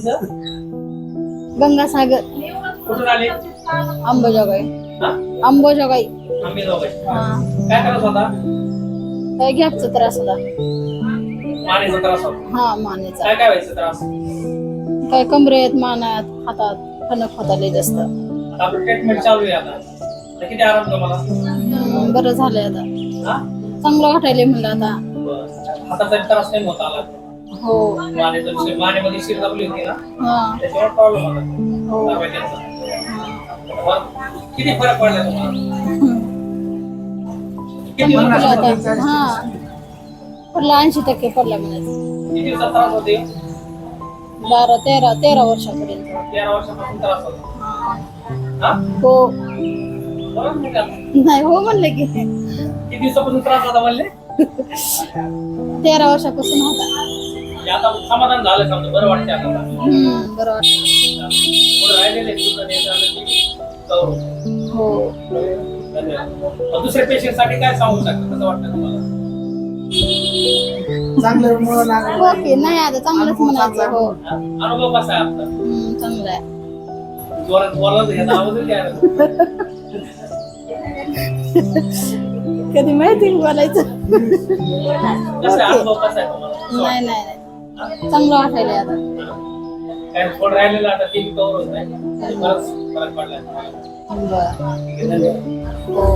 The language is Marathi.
तुमचं? गंगासागर कुठून आले? अंबाजोगाई हा? अंबाजोगाई आम्ही दोघे. हा काय करत होता? काय घ्यापचा त्रास होता. मानेचा त्रास होता. हा मानेचा काय काय व्हायचं त्रास? काय कमरेत मानात हातात फणक होता लय जास्त. आता आपलं ट्रीटमेंट चालू आहे आता. आता किती आराम तुम्हाला? बरं झालंय आता. हा? चांगलं वाटायलंय म्हणलं आता. बरं. हाताचा त्रास नाही होत आला. हो मानेमध्ये शिर दाबली होती ना, हा त्याच्यावर प्रॉब्लेम होता. हो दाबायचा. बरं. किती फरक पडला तुम्हाला? किती चांगलं दिवसात केलं होता? आता. हा पडला 80% पडला म्हणायचं. किती दिवसात त्रास होते? 13 वर्षापर्यंत. 13 वर्षापासून त्रास होता. हा. हा? हो बरं मग आता. नाही हो म्हणलं की किती दिवसापासून त्रास होता म्हणले? 13 वर्षापासून होता. म्हणजे आता समाधान झालं समजा, बरं वाटतं आता. बरं वाटलं. पुढे राहिलेले तुझं हे झालं की करू. हो धन्यवाद. मग दुसऱ्या पेशंट साठी काय सांगू शकता? कसं वाटतं तुम्हाला? चांगलं मुळे लागलं. ओके नाही आता चांगलंच म्हणायचं. हो हा? अनुभव कसा आहे आपला? चांगलं आहे. जोरात बोलायचं याचा आवाजच द्यायला. कधी माहिती बोलायचं. कसं आहे अनुभव कसा आहे तुम्हाला? नाही नाही नाही चांगलं वाटायलंय आता. काय थोडं राहिलेलं आता ते कवर होत नाही. बरंच फरक पडलाय. बरं ठीक आहे, धन्यवाद. हो